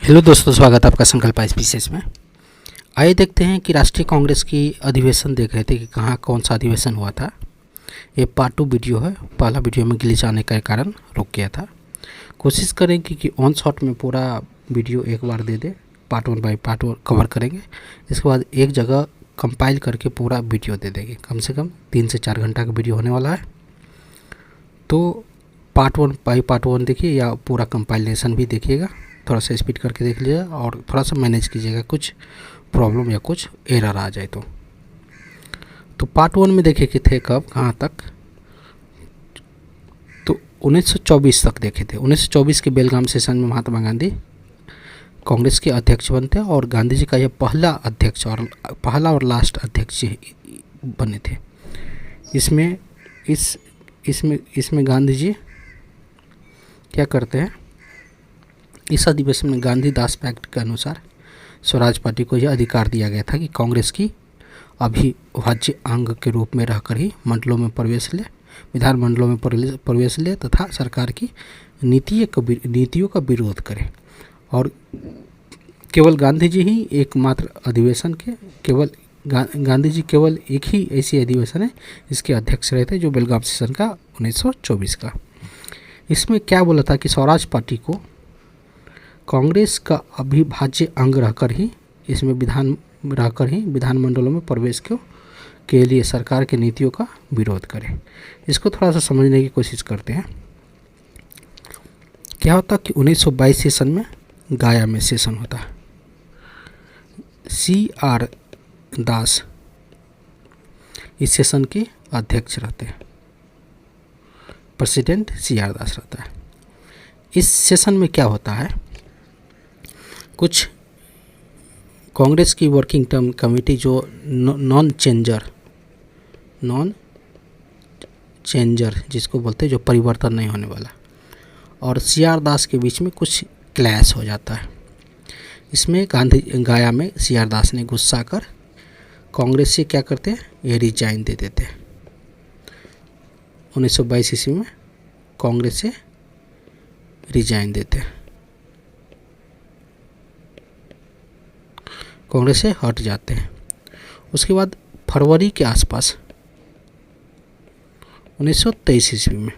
Hello दोस्तों, स्वागत है आपका संकल्प स्पीसीज में। आइए देखते हैं कि राष्ट्रीय कांग्रेस की अधिवेशन देख रहे थे कि कहाँ कौन सा अधिवेशन हुआ था। ये पार्ट 2 वीडियो है। पहला वीडियो में ग्लिच आने के कारण रुक गया था। कोशिश करेंगे कि ऑन शॉट में पूरा वीडियो एक बार दे दे, पार्ट 1 बाई पार्ट 1 कवर करेंगे। इसके बाद एक जगह कंपाइल करके पूरा वीडियो दे देंगे। कम से कम 3 से 4 घंटा का वीडियो होने वाला है। तो पार्ट 1 बाई पार्ट 1 देखिए या पूरा कंपाइलेशन भी देखिएगा। थोड़ा सा स्पीड करके देख लीजिएगा और थोड़ा सा मैनेज कीजिएगा, कुछ प्रॉब्लम या कुछ एरर आ जाए तो पार्ट 1 में देखे कि थे कब कहाँ तक, तो 1924 तक देखे थे। 1924 के बेलगाम सेशन में महात्मा गांधी कांग्रेस के अध्यक्ष बनते और गांधी जी का यह पहला अध्यक्ष और पहला और लास्ट अध्यक्ष बने थे। इसमें गांधी जी क्या करते हैं, इस अधिवेशन में गांधी दास पैक्ट के अनुसार स्वराज पार्टी को यह अधिकार दिया गया था कि कांग्रेस की अविभाज्य अंग के रूप में रहकर ही मंडलों में प्रवेश ले, विधान मंडलों में प्रवेश ले तथा सरकार की नीतियों का विरोध करे। और केवल गांधी जी ही एकमात्र अधिवेशन के गांधी जी केवल एक ही ऐसी अधिवेशन है इसके अध्यक्ष रहे थे, जो बेलगाम सेशन का 1924 का। इसमें क्या बोला था कि स्वराज पार्टी को कांग्रेस का अविभाज्य अंग रहकर ही विधानमंडलों में प्रवेश के लिए सरकार की नीतियों का विरोध करे। इसको थोड़ा सा समझने की कोशिश करते हैं। क्या होता कि 1922 सेशन में गया में सेशन होता है। CR दास इस सेशन के अध्यक्ष रहते हैं। प्रेसिडेंट CR दास रहता है। इस सेशन में क्या होता है, कुछ कांग्रेस की वर्किंग टर्म कमेटी जो नॉन चेंजर जिसको बोलते हैं, जो परिवर्तन नहीं होने वाला, और CR दास के बीच में कुछ क्लैश हो जाता है। इसमें गया में CR दास ने गुस्सा कर कांग्रेस से क्या करते हैं, ये रिजाइन दे देते हैं। 1922 ईस्वी में कांग्रेस से रिजाइन देते हैं, कांग्रेस से हट जाते हैं। उसके बाद फरवरी के आसपास 1923 ईस्वी में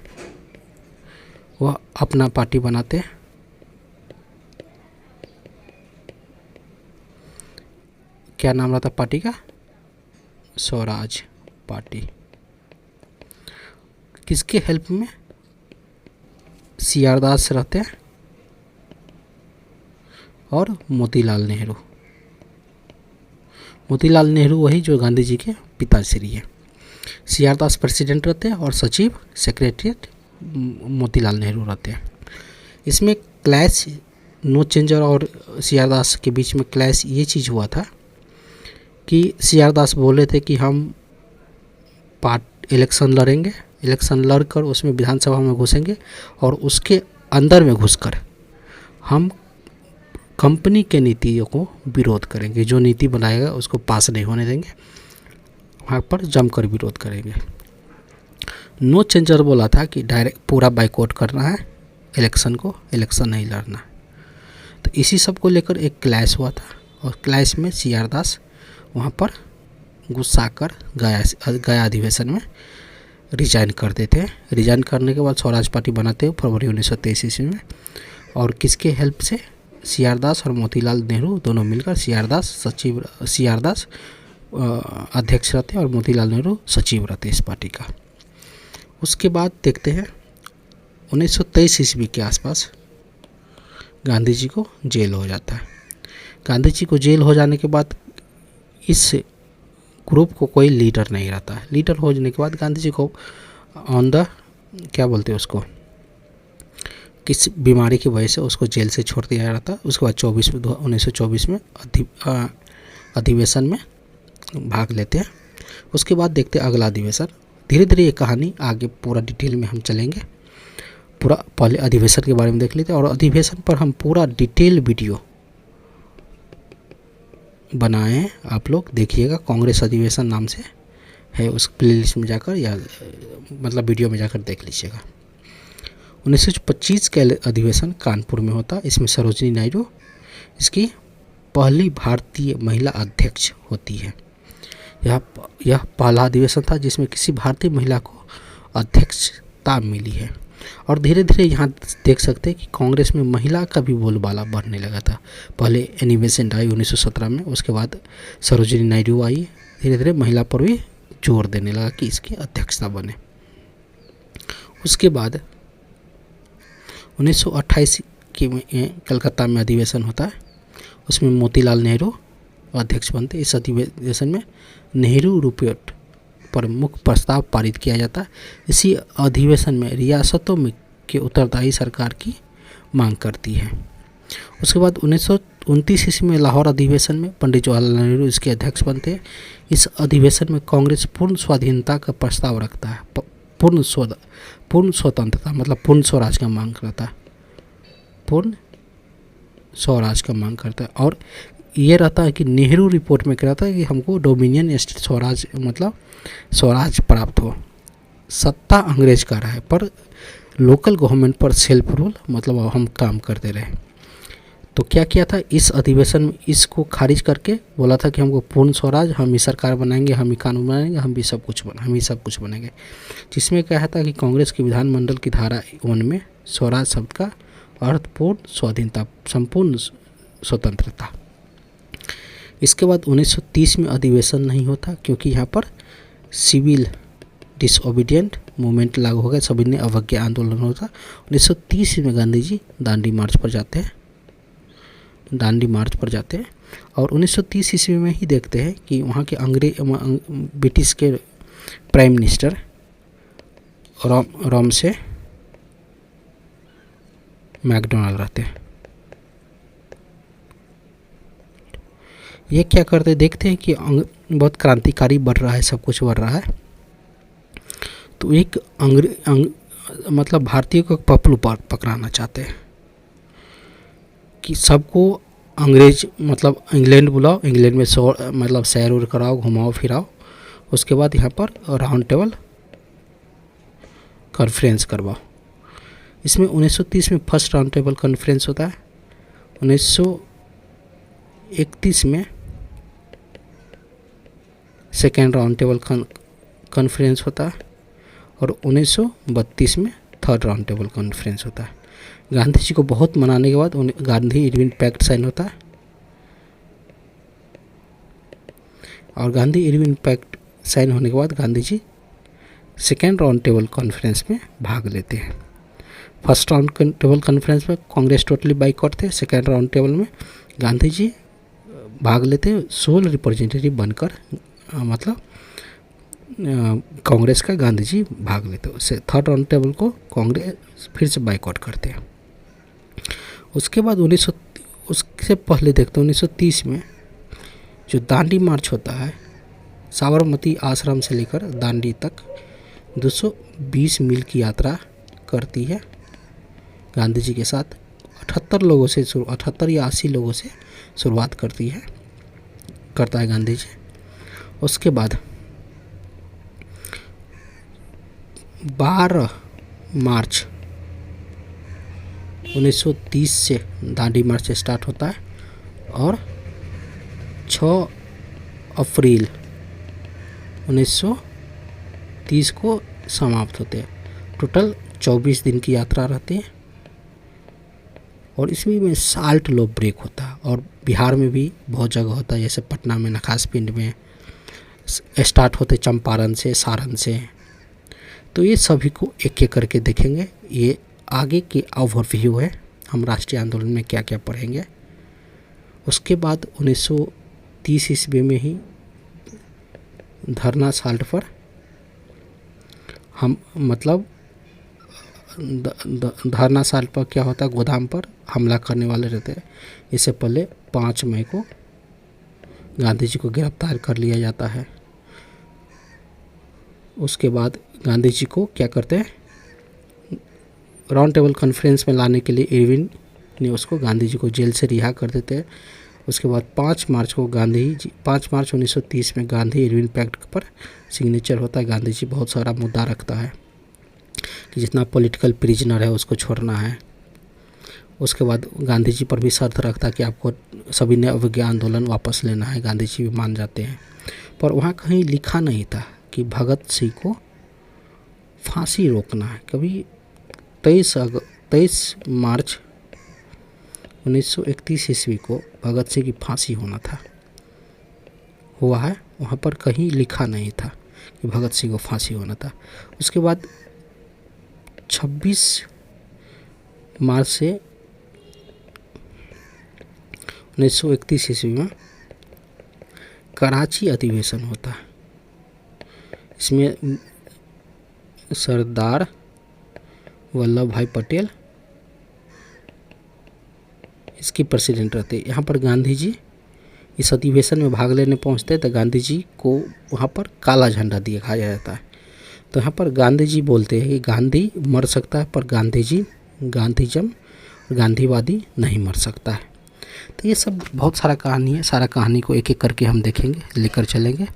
वह अपना पार्टी बनाते हैं। क्या नाम रहता पार्टी का, स्वराज पार्टी। किसके हेल्प में, CR दास रहते हैं और मोतीलाल नेहरू वही जो गांधी जी के पिताश्री है। CR दास प्रेसिडेंट रहते हैं और सचिव सेक्रेटरीट मोतीलाल नेहरू रहते हैं। इसमें क्लैश नो चेंजर और CR दास के बीच में क्लैश ये चीज़ हुआ था कि CR दास बोले थे कि हम इलेक्शन लड़ेंगे, इलेक्शन लड़कर उसमें विधानसभा में घुसेंगे और उसके अंदर में घुसकर हम कंपनी के नीतियों को विरोध करेंगे, जो नीति बनाएगा उसको पास नहीं होने देंगे, वहाँ पर जमकर विरोध करेंगे। नो चेंजर बोला था कि डायरेक्ट पूरा बाइकआउट करना है इलेक्शन को, इलेक्शन नहीं लड़ना। तो इसी सब को लेकर एक क्लैश हुआ था और क्लैश में CR दास वहाँ पर गुस्सा कर गया अधिवेशन में रिजाइन कर देते हैं। रिजाइन करने के बाद स्वराज पार्टी बनाते हैं फरवरी 1923 ईस्वी में। और किसके हेल्प से, CR दास और मोतीलाल नेहरू दोनों मिलकर, CR दास अध्यक्ष रहते हैं और मोतीलाल नेहरू सचिव रहते हैं इस पार्टी का। उसके बाद देखते हैं 1923 ईस्वी के आसपास गांधी जी को जेल हो जाता है। गांधी जी को जेल हो जाने के बाद इस ग्रुप को कोई लीडर नहीं रहता है। लीडर हो जाने के बाद गांधी जी को क्या बोलते हैं उसको, किस बीमारी की वजह से उसको जेल से छोड़ दिया जाता है। उसके बाद 1924 में अधिवेशन में भाग लेते हैं। उसके बाद देखते हैं अगला अधिवेशन। धीरे धीरे ये कहानी आगे पूरा डिटेल में हम चलेंगे। पूरा पहले अधिवेशन के बारे में देख लेते हैं और अधिवेशन पर हम पूरा डिटेल वीडियो बनाए हैं, आप लोग देखिएगा। कांग्रेस अधिवेशन नाम से है, उस प्लेलिस्ट में जाकर या मतलब वीडियो में जाकर देख लीजिएगा। 1925 का अधिवेशन कानपुर में होता। इसमें सरोजिनी नायडू इसकी पहली भारतीय महिला अध्यक्ष होती है। यह पहला अधिवेशन था जिसमें किसी भारतीय महिला को अध्यक्षता मिली है। और धीरे धीरे यहाँ देख सकते हैं कि कांग्रेस में महिला का भी बोलबाला बढ़ने लगा था। पहले एनी बेसेंट आई 1917 में, उसके बाद सरोजिनी नायडू आई, धीरे धीरे महिला पर भी जोर देने लगा कि इसकी अध्यक्षता बने। उसके बाद 1928 के कलकत्ता में अधिवेशन होता है, उसमें मोतीलाल नेहरू अध्यक्ष बनते। इस अधिवेशन में नेहरू रिपोर्ट पर मुख्य प्रस्ताव पारित किया जाता है। इसी अधिवेशन में रियासतों में के उत्तरदायी सरकार की मांग करती है। उसके बाद 1929 ईस्वी में लाहौर अधिवेशन में पंडित जवाहरलाल नेहरू इसके अध्यक्ष बनते हैं। इस अधिवेशन में कांग्रेस पूर्ण स्वाधीनता का प्रस्ताव रखता है। पूर्ण स्वतंत्रता मतलब पूर्ण स्वराज का मांग करता है, पूर्ण स्वराज का मांग करता है। और ये रहता है कि नेहरू रिपोर्ट में कहता है कि हमको डोमिनियन स्टेट स्वराज मतलब स्वराज प्राप्त हो। सत्ता अंग्रेज का रहा है पर लोकल गवर्नमेंट पर सेल्फ रूल मतलब हम काम करते रहे। तो क्या किया था इस अधिवेशन में, इसको खारिज करके बोला था कि हमको पूर्ण स्वराज, हम ही सरकार बनाएंगे, हम ही कानून बनाएंगे, हम ही सब कुछ बनेंगे। जिसमें कहा था कि कांग्रेस की विधानमंडल की धारा 1 में स्वराज शब्द का अर्थ पूर्ण स्वाधीनता, संपूर्ण स्वतंत्रता। इसके बाद 1930 में अधिवेशन नहीं होता क्योंकि यहाँ पर सिविल डिसओबीडियंट मूवमेंट लागू हो गया, सभी ने अवज्ञा आंदोलन होता। 1930 में गांधी जी दांडी मार्च पर जाते हैं और 1930 ईस्वी में ही देखते हैं कि वहाँ के ब्रिटिश के प्राइम मिनिस्टर रॉमसे मैकडोनाल्ड रहते हैं। ये क्या करते देखते हैं कि बहुत क्रांतिकारी बढ़ रहा है, सब कुछ बढ़ रहा है। तो एक मतलब भारतीय को पपलू पकड़ाना चाहते हैं कि सबको अंग्रेज मतलब इंग्लैंड बुलाओ, इंग्लैंड में मतलब सैर उर कराओ, घुमाओ फिराओ। उसके बाद यहाँ पर राउंड टेबल कॉन्फ्रेंस करवाओ। इसमें 1930 में फर्स्ट राउंड टेबल कॉन्फ्रेंस होता है, 1931 में सेकेंड राउंड टेबल कॉन्फ्रेंस होता है और 1932 में थर्ड राउंड टेबल कॉन्फ्रेंस होता है। गांधी जी को बहुत मनाने के बाद गांधी इरविन पैक्ट साइन होता है और गांधी इरविन पैक्ट साइन होने के बाद Gandhi ji second round table conference में भाग लेते हैं। फर्स्ट राउंड टेबल कॉन्फ्रेंस में कांग्रेस टोटली बाइकआउट थे, सेकेंड राउंड टेबल में गांधी जी भाग लेते हैं सोल रिप्रेजेंटेटिव बनकर, मतलब कांग्रेस का गांधी जी भाग लेते हैं। उससे थर्ड राउंड टेबल को कांग्रेस फिर से बाइकआउट करते हैं। उसके बाद उससे पहले देखते हैं 1930 में जो दांडी मार्च होता है, साबरमती आश्रम से लेकर दांडी तक 220 मील की यात्रा करती है गांधी जी के साथ। 78 या 80 लोगों से शुरुआत करता है गांधी जी। उसके बाद 12 मार्च 1930 से दांडी मार्च स्टार्ट होता है और 6 अप्रैल 1930 को समाप्त होते हैं। टोटल 24 दिन की यात्रा रहती है और इसमें में साल्ट लो ब्रेक होता है और बिहार में भी बहुत जगह होता है, जैसे पटना में नखास पिंड में स्टार्ट होते, चंपारण से, सारण से। तो ये सभी को एक एक करके देखेंगे। ये आगे के ओवरव्यू है, हम राष्ट्रीय आंदोलन में क्या क्या पढ़ेंगे। उसके बाद 1930 ईस्वी में ही धरना साल्ट पर हम मतलब धरना साल्ट पर क्या होता है, गोदाम पर हमला करने वाले रहते हैं। इससे पहले 5 मई को गांधी जी को गिरफ्तार कर लिया जाता है। उसके बाद गांधी जी को क्या करते हैं, राउंड टेबल कॉन्फ्रेंस में लाने के लिए इरविन ने उसको गांधी जी को जेल से रिहा कर देते हैं। उसके बाद 5 मार्च 1930 में गांधी इरविन पैक्ट पर सिग्नेचर होता है। गांधी जी बहुत सारा मुद्दा रखता है कि जितना पॉलिटिकल प्रिजनर है उसको छोड़ना है। उसके बाद गांधी जी पर भी शर्त रखता कि आपको सभी ने अवज्ञा आंदोलन वापस लेना है। गांधी जी भी मान जाते हैं, पर वहाँ कहीं लिखा नहीं था कि भगत सिंह को फांसी रोकना है। कभी 23 मार्च 1931 ईस्वी को भगत सिंह की फांसी होना था, हुआ है, वहाँ पर कहीं लिखा नहीं था कि भगत सिंह को फांसी होना था। उसके बाद 26 मार्च से 1931 ईस्वी में कराची अधिवेशन होता है। इसमें सरदार वल्लभ भाई पटेल इसकी प्रेसिडेंट रहते। यहाँ पर गांधी जी इस अधिवेशन में भाग लेने पहुँचते तो गांधी जी को वहाँ पर काला झंडा दिखाया जाता है। तो यहाँ पर गांधी जी बोलते हैं कि गांधी मर सकता है पर गांधीजम गांधीवादी नहीं मर सकता है। तो ये सब बहुत सारा कहानी है, सारा कहानी को एक एक करके हम देखेंगे, लेकर चलेंगे।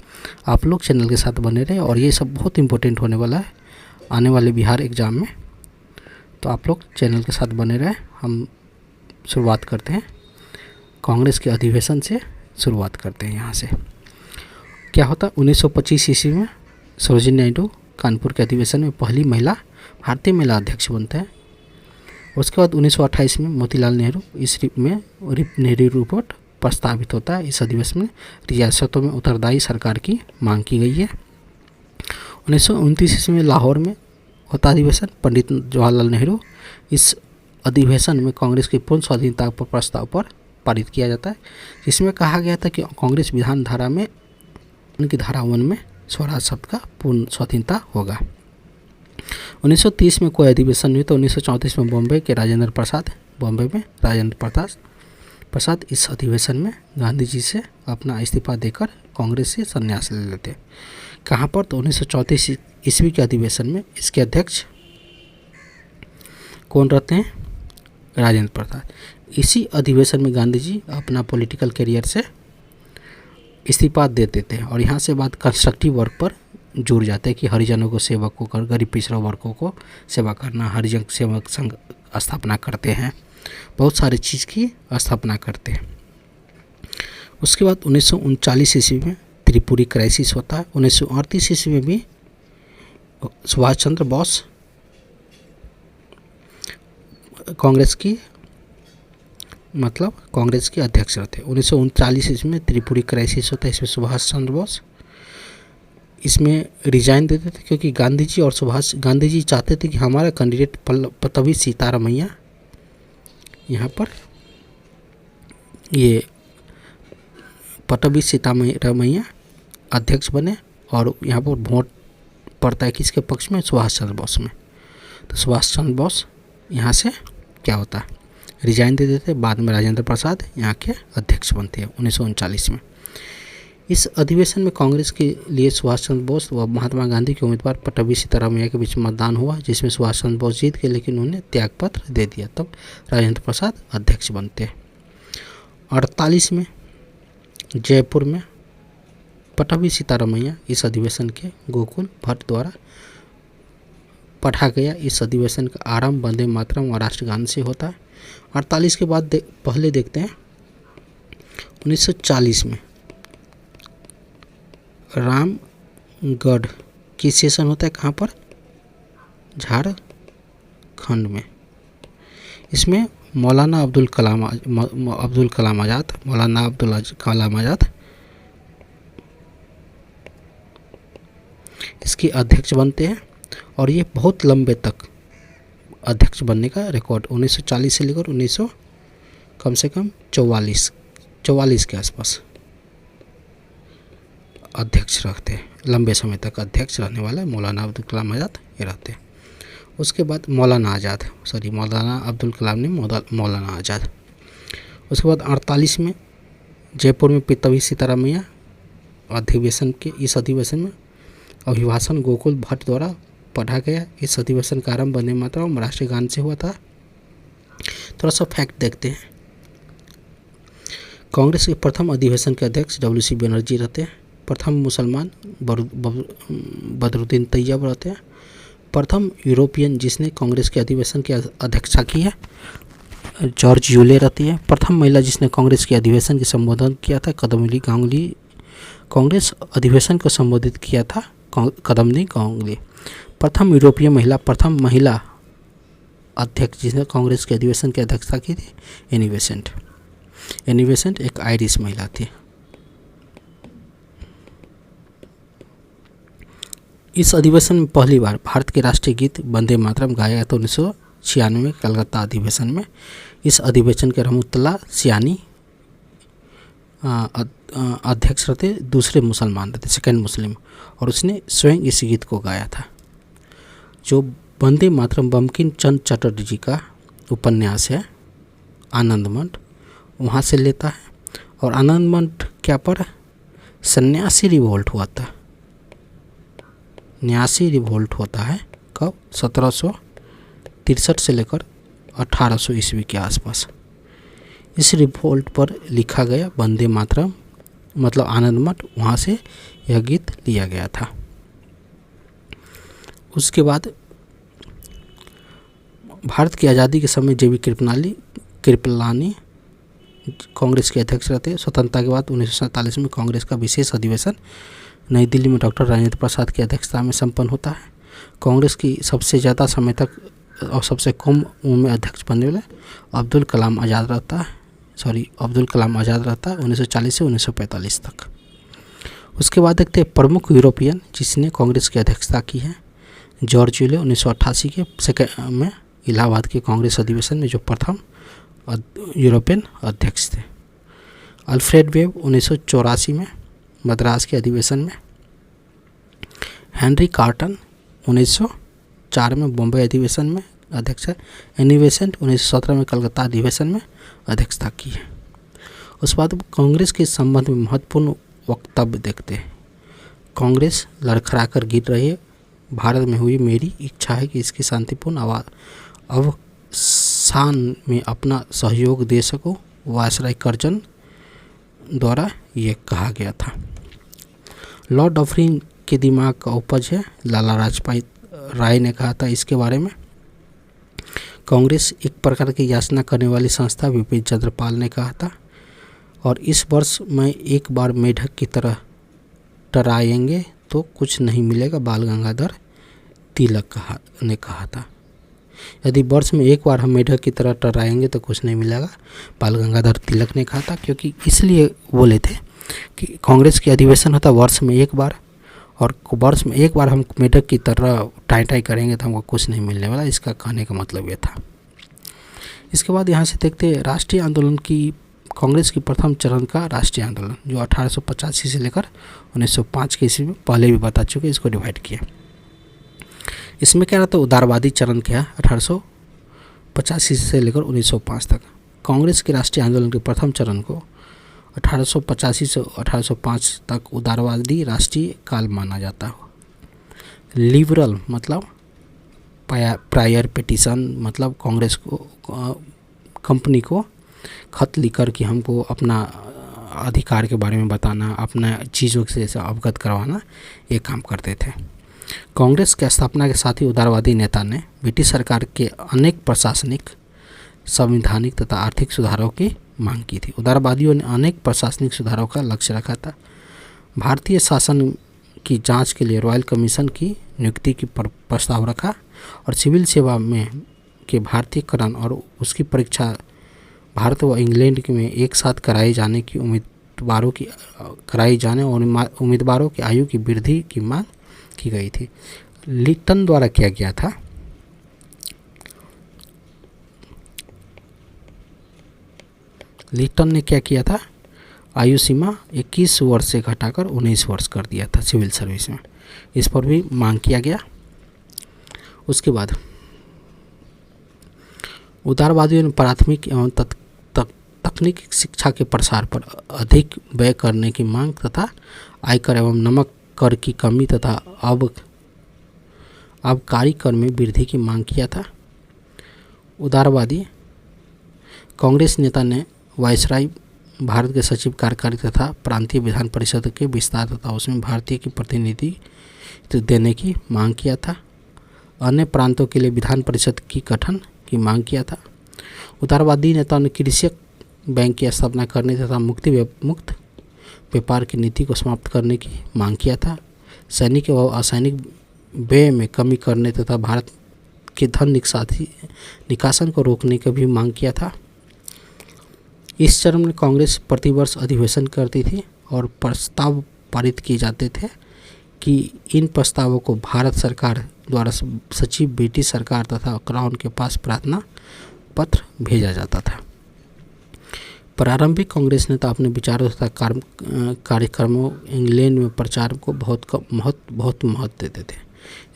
आप लोग चैनल के साथ बने रहे और ये सब बहुत इम्पोर्टेंट होने वाला है आने वाले बिहार एग्ज़ाम में, तो आप लोग चैनल के साथ बने रहे। हम शुरुआत करते हैं कांग्रेस के अधिवेशन से, शुरुआत करते हैं यहाँ से। क्या होता 1925 ईस्वी में सरोजिनी नायडू कानपुर के अधिवेशन में पहली भारतीय महिला अध्यक्ष बनते हैं। उसके बाद 1928 में मोतीलाल नेहरू इस नेहरू रिपोर्ट प्रस्तावित होता है। इस अधिवेशन में रियासतों में उत्तरदायी सरकार की मांग की गई है। 1929 ईस्वी में लाहौर में होता अधिवेशन। पंडित जवाहरलाल नेहरू इस अधिवेशन में कांग्रेस की पूर्ण स्वाधीनता पर प्रस्ताव पर पारित किया जाता है, जिसमें कहा गया था कि कांग्रेस विधान धारा में उनकी धारा 1 में स्वराज शब्द का पूर्ण स्वाधीनता होगा। 1930 में कोई अधिवेशन हुई तो 1934 में बॉम्बे में राजेंद्र प्रसाद इस अधिवेशन में गांधी जी से अपना इस्तीफा देकर कांग्रेस से संन्यास ले लेते। कहाँ पर तो 1934 ईस्वी के अधिवेशन में इसके अध्यक्ष कौन रहते हैं? राजेंद्र प्रसाद। इसी अधिवेशन में गांधी जी अपना पॉलिटिकल करियर से इस्तीफा दे देते हैं और यहाँ से बात कंस्ट्रक्टिव वर्क पर जुड़ जाते हैं कि हरिजनों को सेवा को कर, गरीब पिछड़ा वर्गों को सेवा करना, हरिजन सेवक संघ स्थापना करते हैं, बहुत सारी चीज़ की स्थापना करते हैं। उसके बाद 1939 ईस्वी में त्रिपुरी क्राइसिस होता है। 1938 ईस्वी में भी सुभाष चंद्र बोस कांग्रेस के अध्यक्ष रहते। 1939 ईस्वी में त्रिपुरी क्राइसिस होता है। इसमें सुभाष चंद्र बोस इसमें रिजाइन देते थे क्योंकि गांधी जी चाहते थे कि हमारा कैंडिडेट पट्टभी सीतारामैया यहाँ पर ये पट्टभी सीतारामैया अध्यक्ष बने और यहाँ पर वोट पड़ता है किसके पक्ष में? सुभाष चंद्र बोस में। तो सुभाष चंद्र बोस यहाँ से क्या होता है, रिजाइन दे देते। बाद में राजेंद्र प्रसाद यहाँ के अध्यक्ष बनते हैं 1939 में। इस अधिवेशन में कांग्रेस के लिए सुभाष चंद्र बोस व महात्मा गांधी के उम्मीदवार पट्टभी सीतारामैया के बीच मतदान हुआ, जिसमें सुभाष चंद्र बोस जीत गए लेकिन उन्हें त्यागपत्र दे दिया। तब राजेंद्र प्रसाद अध्यक्ष बनते हैं। 48 में जयपुर में पट्टभी सीतारामैया इस अधिवेशन के गोकुल भट्ट द्वारा पढ़ा गया। इस अधिवेशन का आरंभ वंदे मातरम और राष्ट्रगान से होता है। 48 के बाद पहले देखते हैं 1940 में रामगढ़ की सेशन होता है। कहाँ पर? झारखंड में। इसमें मौलाना अब्दुल कलाम आज़ाद इसके अध्यक्ष बनते हैं और ये बहुत लंबे तक अध्यक्ष बनने का रिकॉर्ड 1940 से लेकर 1944 के आसपास अध्यक्ष रखते हैं। लंबे समय तक अध्यक्ष रहने वाला मौलाना अब्दुल कलाम आज़ाद ये रहते हैं। उसके बाद मौलाना अब्दुल कलाम ने मौलाना आज़ाद। उसके बाद 48 में जयपुर में पट्टभी सीतारामैया इस अधिवेशन में अभिभाषण गोकुल भट्ट द्वारा पढ़ा गया। इस अधिवेशन का आरंभ वंदे मातरम राष्ट्रीय गान से हुआ था। थोड़ा सा फैक्ट देखते हैं। कांग्रेस के प्रथम अधिवेशन के अध्यक्ष WC बनर्जी रहते हैं। प्रथम मुसलमान बदरुद्दीन तैयब रहते हैं। प्रथम यूरोपियन जिसने कांग्रेस के अधिवेशन की अध्यक्षता की है जॉर्ज यूले रहती है। प्रथम महिला जिसने कांग्रेस के अधिवेशन के संबोधन किया था कदमनी गांगुली। कांग्रेस अधिवेशन को संबोधित किया था कदमनी गांगुली। प्रथम यूरोपीय महिला, प्रथम महिला अध्यक्ष जिसने कांग्रेस के अधिवेशन की अध्यक्षता की थी एनी बेसेंट। एनी बेसेंट एक आयरिश महिला थी। इस अधिवेशन में पहली बार भारत के राष्ट्रीय गीत वंदे मातरम गाया गया था 1996 कलकत्ता अधिवेशन में। इस अधिवेशन के रहमतुल्लाह सियानी अध्यक्ष रहते, दूसरे मुसलमान रहते, सेकंड मुस्लिम, और उसने स्वयं इस गीत को गाया था। जो वंदे मातरम बंकिम चंद्र चटर्जी जी का उपन्यास है आनंदमठ, वहाँ से लेता है। और आनंदमठ क्या पर सन्यासी रिवोल्ट हुआ था, न्यासी रिवोल्ट होता है कब 1763 से लेकर 1800 ईस्वी के आसपास। इस रिवोल्ट पर लिखा गया वंदे मातरम मतलब आनंदमठ, वहाँ से यह गीत लिया गया था। उसके बाद भारत की आज़ादी के समय जेबी कृपलानी कांग्रेस के अध्यक्ष रहते। स्वतंत्रता के बाद 1947 में कांग्रेस का विशेष अधिवेशन नई दिल्ली में डॉक्टर राजेंद्र प्रसाद की अध्यक्षता में संपन्न होता है। कांग्रेस की सबसे ज़्यादा समय तक और सबसे कम उम्र में अध्यक्ष बनने वाले अब्दुल कलाम आज़ाद रहता है 1940 से 1945 तक। उसके बाद देखते हैं प्रमुख यूरोपियन जिसने कांग्रेस की अध्यक्षता की है। जॉर्ज यूले 1988 के में इलाहाबाद के कांग्रेस अधिवेशन में जो प्रथम यूरोपियन अध्यक्ष थे। अल्फ्रेड वेब 1984 में मद्रास के अधिवेशन में। हेनरी कार्टन 1904 में बॉम्बे अधिवेशन में अध्यक्ष है। एनी बेसेंट 1917 में कलकत्ता अधिवेशन में अध्यक्षता की है। उस बाद कांग्रेस के संबंध में महत्वपूर्ण वक्तव्य देखते हैं। कांग्रेस लड़खड़ा कर गिर रही है। भारत में हुई मेरी इच्छा है कि इसकी शांतिपूर्ण अवसान में अपना सहयोग दे सको, वायसराय कर्जन द्वारा ये कहा गया था। लॉर्ड डफरिन के दिमाग का उपज है, लाला लाजपत राय ने कहा था इसके बारे में। कांग्रेस एक प्रकार की याचना करने वाली संस्था, विपिन चंद्र पाल ने कहा था। और इस वर्ष में एक बार मेढक की तरह टराएंगे तो कुछ नहीं मिलेगा, बाल गंगाधर तिलक ने कहा था। यदि वर्ष में एक बार हम मेढक की तरह टराएंगे तो कुछ नहीं मिलेगा, बाल गंगाधर तिलक ने कहा था। क्योंकि इसलिए बोले थे कि कांग्रेस की अधिवेशन होता वर्ष में एक बार, और वर्ष में एक बार हम मेढक की तरह टाई करेंगे तो हमको कुछ नहीं मिलने वाला, इसका कहने का मतलब ये था। इसके बाद यहाँ से देखते हैं राष्ट्रीय आंदोलन की, कांग्रेस की प्रथम चरण का राष्ट्रीय आंदोलन जो 1885 से लेकर 1905 के ईस्वी में पहले भी बता चुके, इसको डिवाइड किया। इसमें क्या रहता है, उदारवादी चरण क्या है 1885 से लेकर 1905 तक। कांग्रेस के राष्ट्रीय आंदोलन के प्रथम चरण को 1885 से 1805 तक उदारवादी राष्ट्रीय काल माना जाता है। लिबरल मतलब प्रायर पिटीशन, मतलब कांग्रेस को कंपनी को खत लिखकर कि हमको अपना अधिकार के बारे में बताना, अपना चीज़ों से अवगत करवाना, ये काम करते थे। कांग्रेस के स्थापना के साथ ही उदारवादी नेता ने ब्रिटिश सरकार के अनेक प्रशासनिक, संवैधानिक तथा आर्थिक सुधारों की मांग की थी। उदारवादियों ने अनेक प्रशासनिक सुधारों का लक्ष्य रखा था। भारतीय शासन की जांच के लिए रॉयल कमीशन की नियुक्ति की प्रस्ताव रखा और सिविल सेवा में के भारतीयकरण और उसकी परीक्षा भारत व इंग्लैंड में एक साथ कराए जाने की उम्मीदवारों की आयु की वृद्धि की मांग की गई थी। लिटन द्वारा किया गया था। लिटन ने क्या किया था, आयु सीमा 21 वर्ष से घटाकर 19 वर्ष कर दिया था सिविल सर्विस में, इस पर भी मांग किया गया। उसके बाद उदारवादियों ने प्राथमिक एवं तकनीकी शिक्षा के प्रसार पर अधिक व्यय करने की मांग तथा आयकर एवं नमक कर की कमी तथा आबकारी कर में वृद्धि की मांग किया था। उदारवादी कांग्रेस नेता ने वायसराय, भारत के सचिव कार्यकारी तथा प्रांतीय विधान परिषद के विस्तार तथा उसमें भारतीय की प्रतिनिधि देने की मांग किया था। अन्य प्रांतों के लिए विधान परिषद की गठन की मांग किया था। उदारवादी नेताओं ने कृषक बैंक की स्थापना करने तथा मुक्त व्यापार की नीति को समाप्त करने की मांग किया था। सैनिक व असैनिक व्यय में कमी करने तथा भारत के धन निकासन को रोकने की भी मांग किया था। इस चरण में कांग्रेस प्रतिवर्ष अधिवेशन करती थी और प्रस्ताव पारित किए जाते थे कि इन प्रस्तावों को भारत सरकार द्वारा सचिव ब्रिटिश सरकार तथा क्राउन के पास प्रार्थना पत्र भेजा जाता था। प्रारंभिक कांग्रेस नेता अपने विचारों तथा कार्यक्रमों इंग्लैंड में प्रचार को बहुत महत्व देते थे।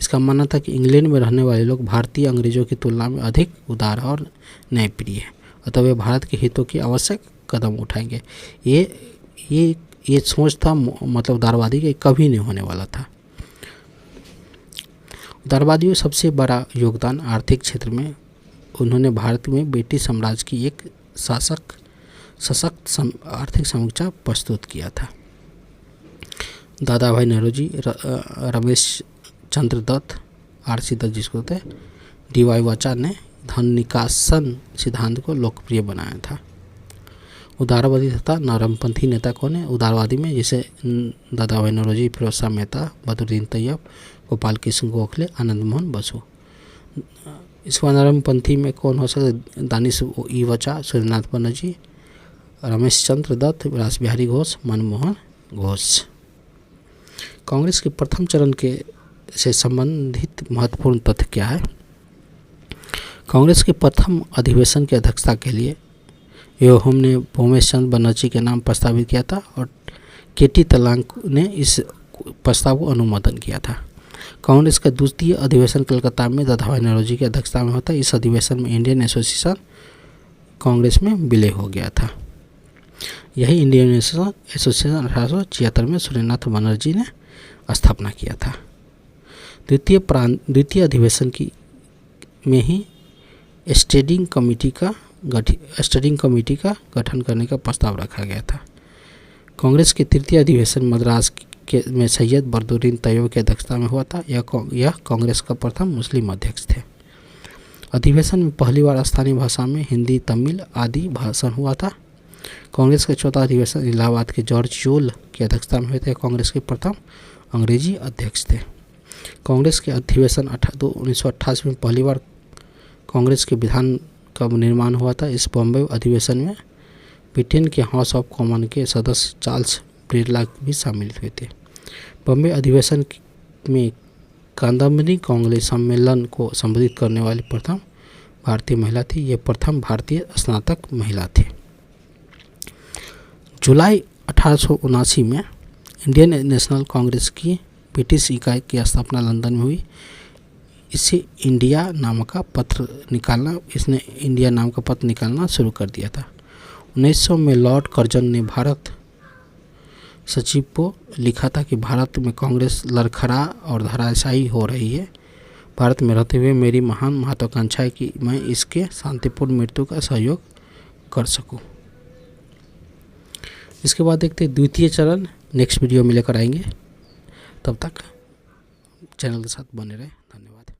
इसका मानना था कि इंग्लैंड में रहने वाले लोग भारतीय अंग्रेजों की तुलना में अधिक उदार और न्यायप्रिय हैं, अतः वे भारत के हितों की आवश्यक कदम उठाएंगे। ये सोच था मतलब उदारवादी के कभी नहीं होने वाला था। उदारवादियों का सबसे बड़ा योगदान आर्थिक क्षेत्र में उन्होंने भारत में ब्रिटिश साम्राज्य की एक सशक्त आर्थिक समीक्षा प्रस्तुत किया था। दादा भाई नौरोजी, रमेश चंद्र दत्त, RC दत्त जिसको थे, DY वाचा ने धन निकासन सिद्धांत को लोकप्रिय बनाया था। उदारवादी तथा नरमपंथी नेता कौन है उदारवादी में? जैसे दादा भाई नौरोजी, फिरोज शाह मेहता, बदरुद्दीन तैयब, गोपाल कृष्ण गोखले, आनंद मोहन बसु। इसको नरमपंथी में कौन हो सकता? दानिश ई वचा, सूर्यनाथ बनर्जी, रमेश चंद्र दत्त, रास बिहारी घोष, मनमोहन घोष। कांग्रेस के प्रथम चरण से संबंधित महत्वपूर्ण तथ्य क्या है? कांग्रेस के प्रथम अधिवेशन की अध्यक्षता के लिए हमने भूमेश चंद्र बनर्जी के नाम प्रस्तावित किया था और KT तलांग ने इस प्रस्ताव को अनुमोदन किया था। कांग्रेस का द्वितीय अधिवेशन कलकत्ता में दादा भाई नौरोजी की अध्यक्षता में होता है। इस अधिवेशन में इंडियन एसोसिएशन कांग्रेस में विलय हो गया था। यही इंडियन एसोसिएशन 1876 में सूर्यनाथ बनर्जी ने स्थापना किया था। द्वितीय अधिवेशन में ही स्टैंडिंग कमेटी का गठन करने का प्रस्ताव रखा गया था। कांग्रेस के तृतीय अधिवेशन मद्रास में सैयद बदरुद्दीन तैयब की अध्यक्षता में हुआ था। यह कांग्रेस का प्रथम मुस्लिम अध्यक्ष थे। अधिवेशन में पहली बार स्थानीय भाषा में हिंदी, तमिल आदि भाषण हुआ था। कांग्रेस का चौथा अधिवेशन इलाहाबाद के जॉर्ज योल की अध्यक्षता में हुए थे। कांग्रेस के प्रथम अंग्रेजी अध्यक्ष थे। कांग्रेस के अधिवेशन 1988 में पहली बार कांग्रेस के विधान का निर्माण हुआ था। इस बॉम्बे अधिवेशन में ब्रिटेन के हाउस ऑफ कॉमन के सदस्य चार्ल्स बिरला भी शामिल हुए थे। बॉम्बे अधिवेशन में कादम्बरी कांग्रेस सम्मेलन को संबोधित करने वाली प्रथम भारतीय महिला थी। ये प्रथम भारतीय स्नातक महिला थी। जुलाई 1879 में इंडियन नेशनल कांग्रेस की ब्रिटिश इकाई की स्थापना लंदन में हुई। इसने इंडिया नाम का पत्र निकालना शुरू कर दिया था। 1900 में लॉर्ड कर्जन ने भारत सचिव को लिखा था कि भारत में कांग्रेस लड़खड़ा और धराशायी हो रही है। भारत में रहते हुए मेरी महान महत्वाकांक्षा है कि मैं इसके शांतिपूर्ण मृत्यु का सहयोग कर सकूं। इसके बाद देखते हैं द्वितीय चरण, नेक्स्ट वीडियो में लेकर आएंगे। तब तक चैनल के साथ बने रहें। धन्यवाद।